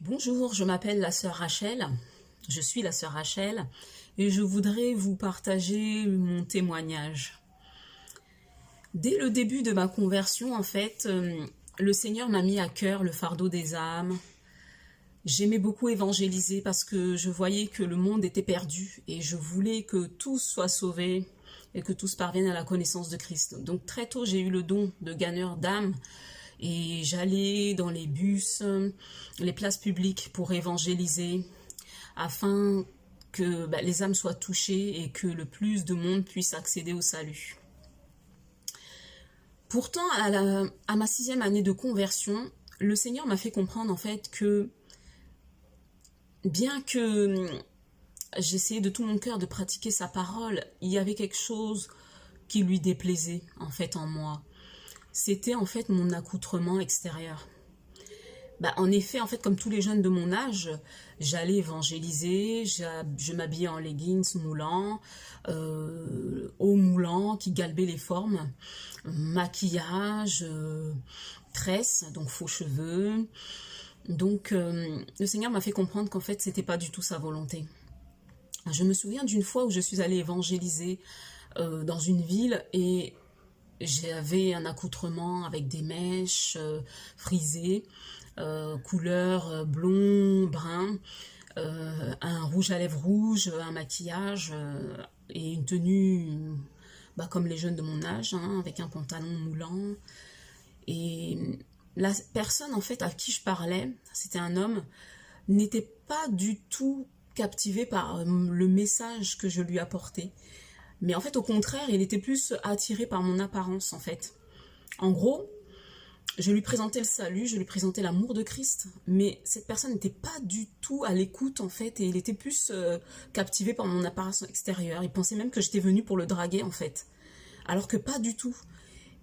Bonjour, je m'appelle la sœur Rachel, je suis la sœur Rachel et je voudrais vous partager mon témoignage. Dès le début de ma conversion, le Seigneur m'a mis à cœur le fardeau des âmes. J'aimais beaucoup évangéliser parce que je voyais que le monde était perdu et je voulais que tous soient sauvés et que tous parviennent à la connaissance de Christ. Donc très tôt, j'ai eu le don de gagneur d'âmes. Et j'allais dans les bus, les places publiques pour évangéliser, afin que les âmes soient touchées et que le plus de monde puisse accéder au salut. Pourtant, à ma 6e année de conversion, le Seigneur m'a fait comprendre en fait que, bien que j'essayais de tout mon cœur de pratiquer sa parole, il y avait quelque chose qui lui déplaisait en fait en moi. C'était en fait mon accoutrement extérieur. En effet, comme tous les jeunes de mon âge, j'allais évangéliser, je m'habillais en leggings moulants, hauts moulants qui galbaient les formes, maquillage, tresses, donc faux cheveux. Donc le Seigneur m'a fait comprendre qu'en fait c'était pas du tout sa volonté. Je me souviens d'une fois où je suis allée évangéliser dans une ville et j'avais un accoutrement avec des mèches frisées, couleur blond, brun, un rouge à lèvres rouge, un maquillage et une tenue comme les jeunes de mon âge, avec un pantalon moulant. Et la personne en fait à qui je parlais, c'était un homme, n'était pas du tout captivé par le message que je lui apportais. Mais en fait, au contraire, il était plus attiré par mon apparence, en fait. En gros, je lui présentais le salut, je lui présentais l'amour de Christ, mais cette personne n'était pas du tout à l'écoute, en fait, et il était plus captivé par mon apparence extérieure. Il pensait même que j'étais venue pour le draguer, en fait. Alors que pas du tout.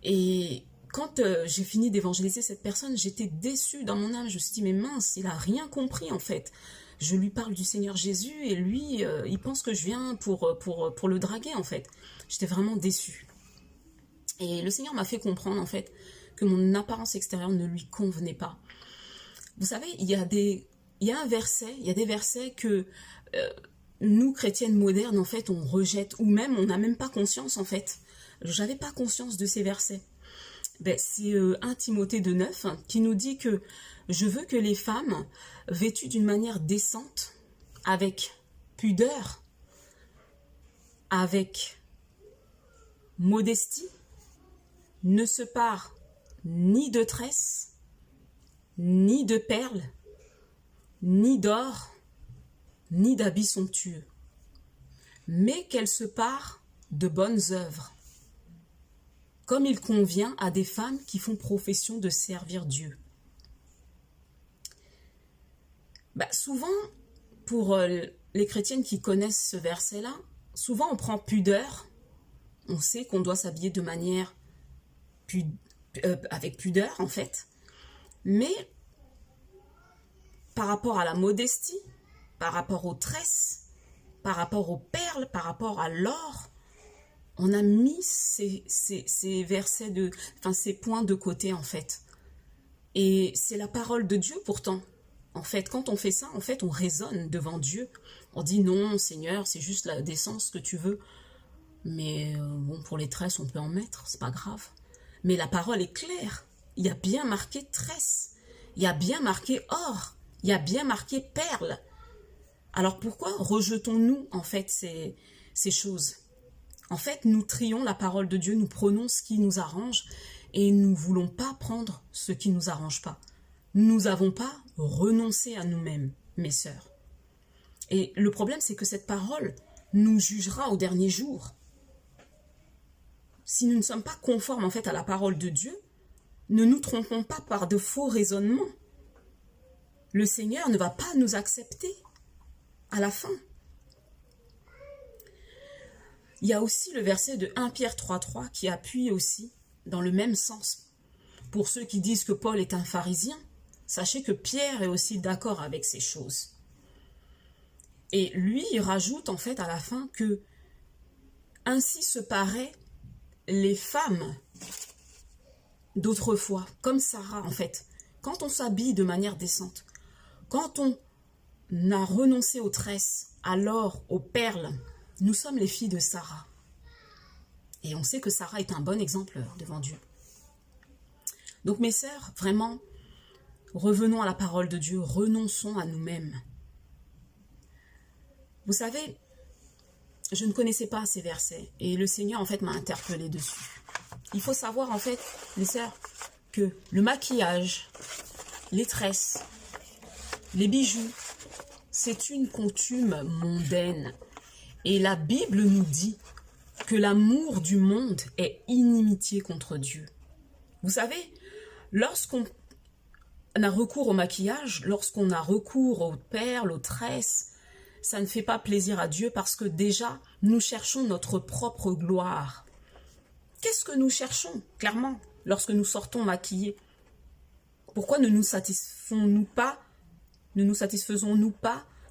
Et quand j'ai fini d'évangéliser cette personne, j'étais déçue dans mon âme. Je me suis dit, mais mince, il a rien compris, en fait. Je lui parle du Seigneur Jésus et lui, il pense que je viens pour le draguer, en fait. J'étais vraiment déçue. Et le Seigneur m'a fait comprendre, en fait, que mon apparence extérieure ne lui convenait pas. Vous savez, il y a des versets que nous, chrétiennes modernes, en fait, on rejette, ou même, on n'a même pas conscience, en fait. J'avais pas conscience de ces versets. C'est 1 Timothée 2,9 qui nous dit que je veux que les femmes, vêtues d'une manière décente, avec pudeur, avec modestie, ne se parent ni de tresses, ni de perles, ni d'or, ni d'habits somptueux, mais qu'elles se parent de bonnes œuvres, comme il convient à des femmes qui font profession de servir Dieu. Souvent, pour les chrétiennes qui connaissent ce verset-là, souvent on prend pudeur, on sait qu'on doit s'habiller de manière avec pudeur en fait, mais par rapport à la modestie, par rapport aux tresses, par rapport aux perles, par rapport à l'or, on a mis ces versets, ces points de côté en fait. Et c'est la parole de Dieu pourtant. En fait, quand on fait ça, en fait, on raisonne devant Dieu. On dit non, Seigneur, c'est juste la décence que tu veux. Mais pour les tresses, on peut en mettre, c'est pas grave. Mais la parole est claire. Il y a bien marqué tresse. Il y a bien marqué or. Il y a bien marqué perle. Alors pourquoi rejetons-nous en fait ces choses? En fait, nous trions la parole de Dieu, nous prenons ce qui nous arrange et nous ne voulons pas prendre ce qui ne nous arrange pas. Nous n'avons pas renoncé à nous-mêmes, mes sœurs. Et le problème, c'est que cette parole nous jugera au dernier jour. Si nous ne sommes pas conformes en fait à la parole de Dieu, ne nous trompons pas par de faux raisonnements. Le Seigneur ne va pas nous accepter à la fin. Il y a aussi le verset de 1 Pierre 3,3 qui appuie aussi dans le même sens. Pour ceux qui disent que Paul est un pharisien, sachez que Pierre est aussi d'accord avec ces choses. Et lui, il rajoute en fait à la fin que ainsi se paraient les femmes d'autrefois, comme Sarah en fait. Quand on s'habille de manière décente, Quand on a renoncé aux tresses, à l'or, aux perles, nous sommes les filles de Sarah. Et on sait que Sarah est un bon exemple devant Dieu. Donc mes sœurs, vraiment, revenons à la parole de Dieu, renonçons à nous-mêmes. Vous savez, je ne connaissais pas ces versets et le Seigneur en fait m'a interpellée dessus. Il faut savoir en fait, mes sœurs, que le maquillage, les tresses, les bijoux, c'est une coutume mondaine. Et la Bible nous dit que l'amour du monde est inimitié contre Dieu. Vous savez, lorsqu'on a recours au maquillage, lorsqu'on a recours aux perles, aux tresses, ça ne fait pas plaisir à Dieu parce que déjà, nous cherchons notre propre gloire. Qu'est-ce que nous cherchons, clairement, lorsque nous sortons maquillés? Pourquoi ne nous satisfaisons-nous pas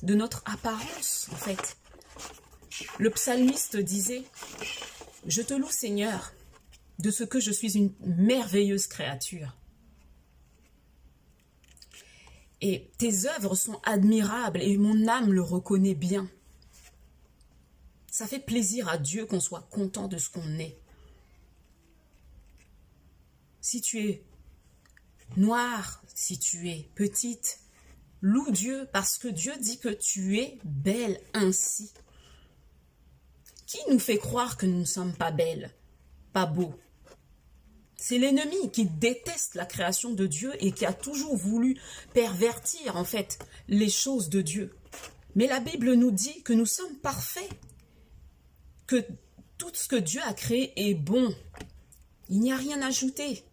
de notre apparence, en fait? Le psalmiste disait, « Je te loue, Seigneur, de ce que je suis une merveilleuse créature. Et tes œuvres sont admirables et mon âme le reconnaît bien. » Ça fait plaisir à Dieu qu'on soit content de ce qu'on est. Si tu es noire, si tu es petite, loue Dieu parce que Dieu dit que tu es belle ainsi. Qui nous fait croire que nous ne sommes pas belles, pas beaux? C'est l'ennemi qui déteste la création de Dieu et qui a toujours voulu pervertir en fait les choses de Dieu. Mais la Bible nous dit que nous sommes parfaits, que tout ce que Dieu a créé est bon. Il n'y a rien à ajouter,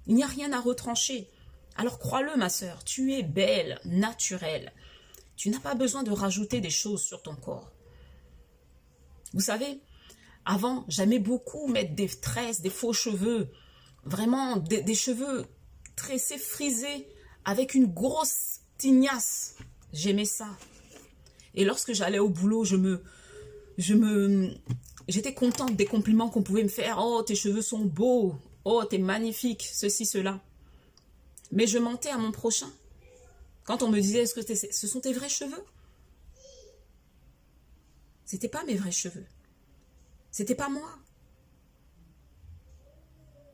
il n'y a rien à retrancher. Alors crois-le ma sœur, tu es belle, naturelle. Tu n'as pas besoin de rajouter des choses sur ton corps. Vous savez, avant, j'aimais beaucoup mettre des tresses, des faux cheveux, vraiment des cheveux tressés, frisés, avec une grosse tignasse. J'aimais ça. Et lorsque j'allais au boulot, j'étais contente des compliments qu'on pouvait me faire. « Oh, tes cheveux sont beaux. Oh, t'es magnifique. » Ceci, cela. Mais je mentais à mon prochain. Quand on me disait « Est-ce que ce sont tes vrais cheveux ?» C'était pas mes vrais cheveux. C'était pas moi.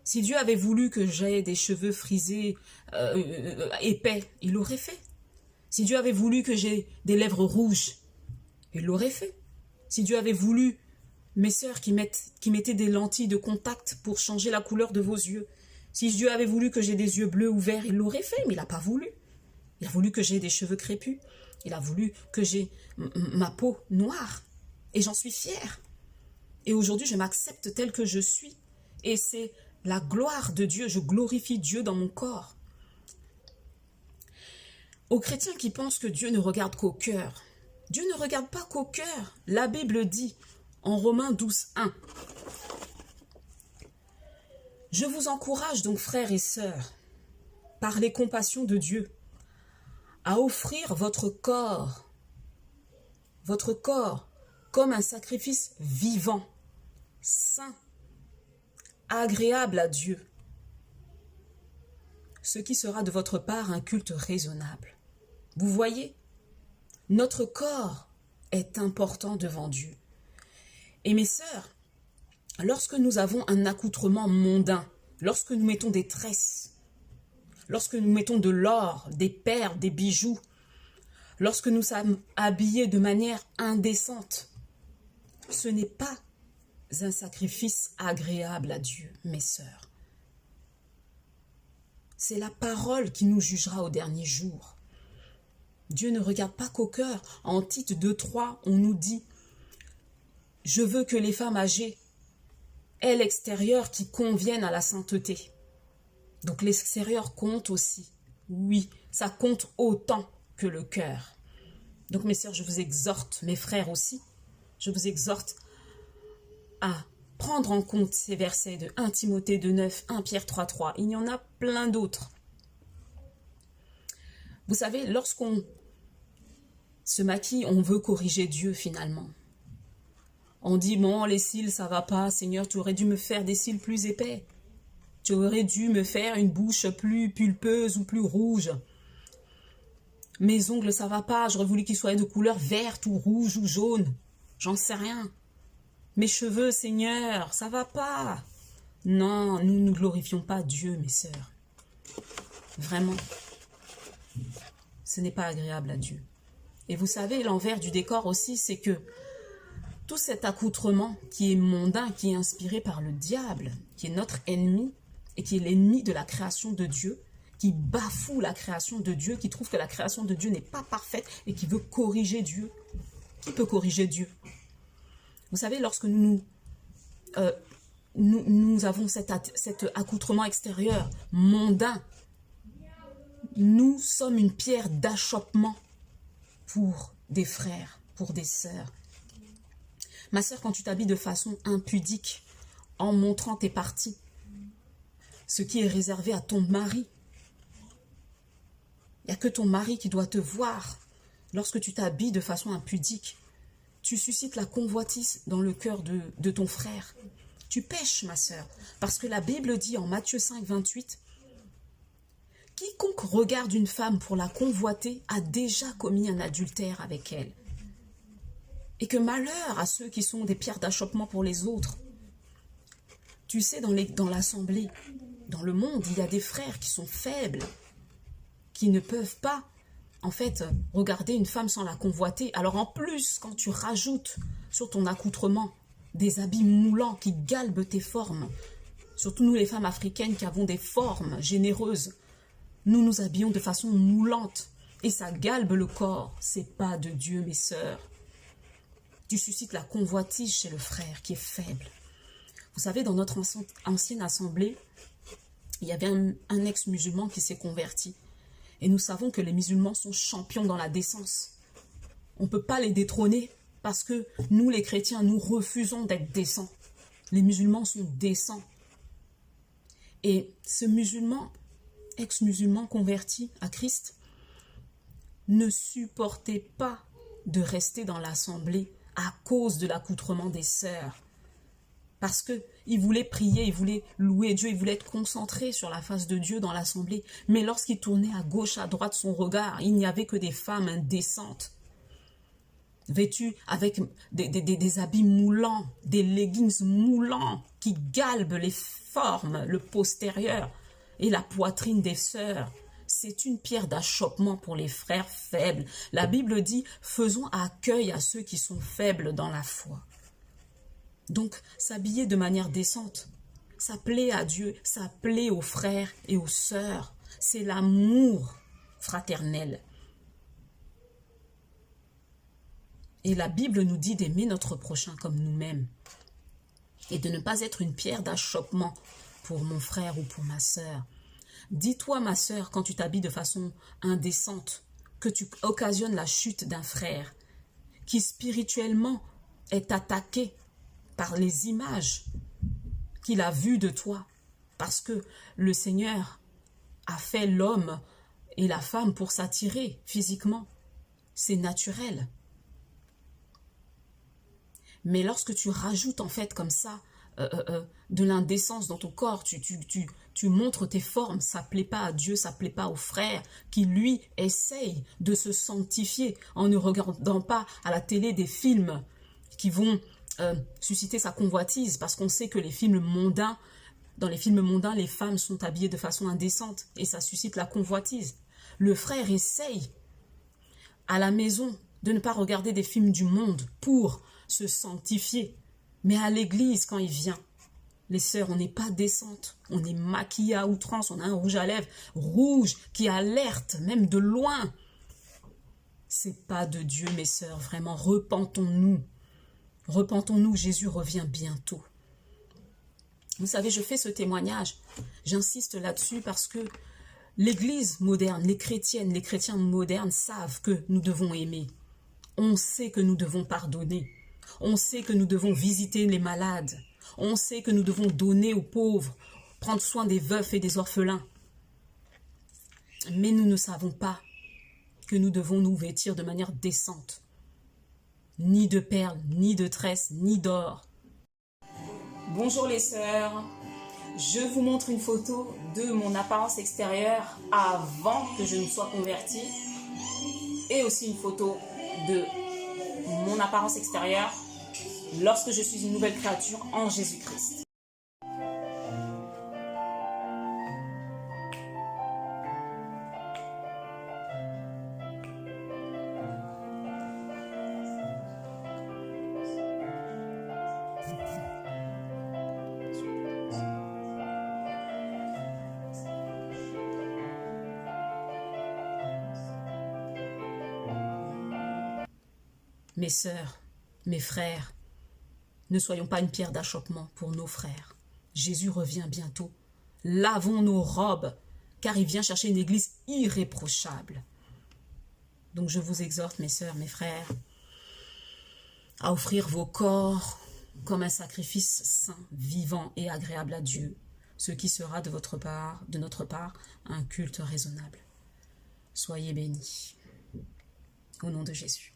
Si Dieu avait voulu que j'aie des cheveux frisés, épais, il l'aurait fait. Si Dieu avait voulu que j'ai des lèvres rouges, il l'aurait fait. Si Dieu avait voulu, mes sœurs qui mettaient des lentilles de contact pour changer la couleur de vos yeux, si Dieu avait voulu que j'ai des yeux bleus ou verts, il l'aurait fait, mais il n'a pas voulu. Il a voulu que j'ai des cheveux crépus. Il a voulu que j'ai ma peau noire. Et j'en suis fière. Et aujourd'hui, je m'accepte telle que je suis. Et c'est la gloire de Dieu. Je glorifie Dieu dans mon corps. Aux chrétiens qui pensent que Dieu ne regarde qu'au cœur, Dieu ne regarde pas qu'au cœur. La Bible dit en Romains 12, 1. Je vous encourage donc, frères et sœurs, par les compassions de Dieu, à offrir votre corps comme un sacrifice vivant, saint, agréable à Dieu, ce qui sera de votre part un culte raisonnable. Vous voyez, notre corps est important devant Dieu. Et mes sœurs, lorsque nous avons un accoutrement mondain, lorsque nous mettons des tresses, lorsque nous mettons de l'or, des perles, des bijoux, lorsque nous sommes habillés de manière indécente, ce n'est pas un sacrifice agréable à Dieu, mes sœurs. C'est la parole qui nous jugera au dernier jour. Dieu ne regarde pas qu'au cœur. En Tite 2:3, on nous dit « Je veux que les femmes âgées aient l'extérieur qui convienne à la sainteté. » Donc l'extérieur compte aussi. Oui, ça compte autant que le cœur. Donc mes sœurs, je vous exhorte, mes frères aussi, je vous exhorte à prendre en compte ces versets de 1 Timothée 2:9, 1 Pierre 3:3. Il y en a plein d'autres. Vous savez, lorsqu'on se maquille, on veut corriger Dieu finalement. On dit, bon, les cils, ça va pas, Seigneur, tu aurais dû me faire des cils plus épais. Tu aurais dû me faire une bouche plus pulpeuse ou plus rouge. Mes ongles, ça va pas. J'aurais voulu qu'ils soient de couleur verte ou rouge ou jaune. J'en sais rien. Mes cheveux, Seigneur, ça va pas. Non, nous ne glorifions pas Dieu, mes sœurs. Vraiment. Ce n'est pas agréable à Dieu. Et vous savez, l'envers du décor aussi, c'est que tout cet accoutrement qui est mondain, qui est inspiré par le diable, qui est notre ennemi, et qui est l'ennemi de la création de Dieu, qui bafoue la création de Dieu, qui trouve que la création de Dieu n'est pas parfaite et qui veut corriger Dieu. Qui peut corriger Dieu? Vous savez, lorsque nous avons cet accoutrement extérieur mondain, nous sommes une pierre d'achoppement pour des frères, pour des sœurs. Ma sœur, quand tu t'habilles de façon impudique, en montrant tes parties, ce qui est réservé à ton mari, il n'y a que ton mari qui doit te voir. Lorsque tu t'habilles de façon impudique, tu suscites la convoitise dans le cœur de ton frère. Tu pèches, ma sœur, parce que la Bible dit en Matthieu 5, 28, « Quiconque regarde une femme pour la convoiter a déjà commis un adultère avec elle. » Et que malheur à ceux qui sont des pierres d'achoppement pour les autres. Tu sais, dans l'assemblée, dans le monde, il y a des frères qui sont faibles, qui ne peuvent pas, en fait, regarder une femme sans la convoiter. Alors en plus, quand tu rajoutes sur ton accoutrement des habits moulants qui galbent tes formes, surtout nous les femmes africaines qui avons des formes généreuses, nous nous habillons de façon moulante et ça galbe le corps. C'est pas de Dieu, mes sœurs. Tu suscites la convoitise chez le frère qui est faible. Vous savez, dans notre ancienne assemblée, il y avait un ex-musulman qui s'est converti. Et nous savons que les musulmans sont champions dans la décence. On ne peut pas les détrôner parce que nous, les chrétiens, nous refusons d'être décents. Les musulmans sont décents. Et ce musulman, ex-musulman converti à Christ, ne supportait pas de rester dans l'assemblée à cause de l'accoutrement des sœurs. Parce qu'il voulait prier, il voulait louer Dieu, il voulait être concentré sur la face de Dieu dans l'assemblée. Mais lorsqu'il tournait à gauche, à droite son regard, il n'y avait que des femmes indécentes, vêtues avec des habits moulants, des leggings moulants qui galbent les formes, le postérieur et la poitrine des sœurs. C'est une pierre d'achoppement pour les frères faibles. La Bible dit, faisons accueil à ceux qui sont faibles dans la foi. Donc, s'habiller de manière décente, ça plaît à Dieu, ça plaît aux frères et aux sœurs. C'est l'amour fraternel. Et la Bible nous dit d'aimer notre prochain comme nous-mêmes. Et de ne pas être une pierre d'achoppement pour mon frère ou pour ma sœur. Dis-toi, ma sœur, quand tu t'habilles de façon indécente, que tu occasionnes la chute d'un frère qui spirituellement est attaqué par les images qu'il a vues de toi, parce que le Seigneur a fait l'homme et la femme pour s'attirer physiquement. C'est naturel. Mais lorsque tu rajoutes en fait comme ça de l'indécence dans ton corps, tu montres tes formes, ça ne plaît pas à Dieu, ça ne plaît pas au frère qui lui essaye de se sanctifier en ne regardant pas à la télé des films qui vont susciter sa convoitise, parce qu'on sait que les films mondains, dans les films mondains, les femmes sont habillées de façon indécente et ça suscite la convoitise. Le frère essaye à la maison de ne pas regarder des films du monde pour se sanctifier, mais à l'église quand il vient, les sœurs, on n'est pas décentes, on est maquillées à outrance, on a un rouge à lèvres rouge qui alerte même de loin. C'est pas de Dieu, mes sœurs, vraiment, repentons-nous. Repentons-nous, Jésus revient bientôt. Vous savez, je fais ce témoignage, j'insiste là-dessus parce que l'Église moderne, les chrétiens modernes savent que nous devons aimer. On sait que nous devons pardonner. On sait que nous devons visiter les malades. On sait que nous devons donner aux pauvres, prendre soin des veufs et des orphelins. Mais nous ne savons pas que nous devons nous vêtir de manière décente. Ni de perles, ni de tresses, ni d'or. Bonjour les sœurs, je vous montre une photo de mon apparence extérieure avant que je ne sois convertie. et aussi une photo de mon apparence extérieure lorsque je suis une nouvelle créature en Jésus-Christ. Mes sœurs, mes frères, ne soyons pas une pierre d'achoppement pour nos frères. Jésus revient bientôt. Lavons nos robes, car il vient chercher une église irréprochable. Donc je vous exhorte, mes sœurs, mes frères, à offrir vos corps comme un sacrifice saint, vivant et agréable à Dieu, ce qui sera de notre part, un culte raisonnable. Soyez bénis. Au nom de Jésus.